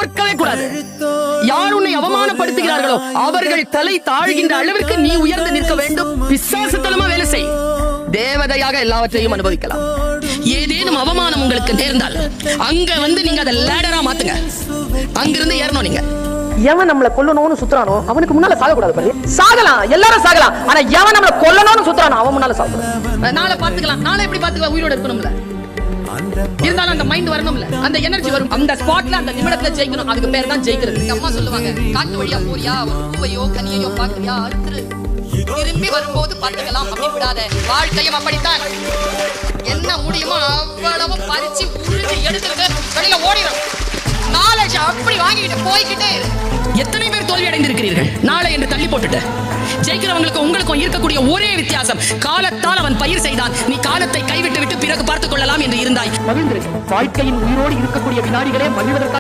பார்க்கவே கூடாது. யார் உன்னை அவமானப்படுத்துகிறார்களோ அவர்கள் தலை தாழ்கின்ற அளவிற்கு நீ உயர்ந்து நிற்க வேண்டும். பிசாசுத்தனமா வேலை செய். தேவதையாக எல்லாவற்றையும் அனுபவிக்கலாம். ஏதேனும் அவமானம் உங்களுக்கு நேர்ந்தால் அங்க வந்து நீங்க அதை லேடரா மாத்துங்க. அங்கிருந்து ஏறணும். நீங்க எவன் நம்மள கொல்லணும்னு சுத்துறானோ அவனுக்கு முன்னால சாக கூடாது. பாரு, சாகலாம், எல்லாரும் சாகலாம். ஆனா எவன் நம்மள கொல்லணும்னு சுத்துறானோ அவன் முன்னால சாகக்கூடாது. நாளை பாத்துக்கலாம், நாளை எப்படி பாத்துக்கலாம், உயிரோட இருக்கணும்ல. இருந்தாலும் அந்த மைண்ட் வரணும்ல, அந்த எனர்ஜி வரும். அந்த ஸ்பாட்ல அந்த நிமிடத்துல ஜெயிக்கணும். அதுக்கு பேர் தான் ஜெயிக்கிறது. எங்க அம்மா சொல்லுவாங்க, காட்டு வழியா போறியா, ஒரு பூவையோ கனியையோ பாக்குறியா, அறுத்துரு, திரும்பி வரும்போது பார்த்துக்கலாம், அப்படி விடாத. வாழ்க்கையும் அப்படித்தான். என்ன முடியுமோ அவ்வளவு பறிச்சு உறிஞ்சு எடுத்துட்டு வெளியில ஓடிடும். நாலேஜ் அப்படி வாங்கிட்டு போய்கிட்டே. எத்தனை பேர் தோல்வி அடைந்திருக்கிறீர்கள் நாளை என்று தள்ளி போட்டுட்டு? ஜெயிக்கிறவங்களுக்கு உங்களுக்கும் இருக்கக்கூடிய ஒரே வித்தியாசம், காலத்தால் அவன் பயிர் செய்தான், நீ காலத்தை கைவிட்டு விட்டு பிறகு பார்த்துக் கொள்ளலாம் என்று இருந்தாய். மகிழ்ந்திருக்கு. வாழ்க்கையின் உயிரோடு இருக்கக்கூடிய வினாடிகளே மகிழ்வதற்காக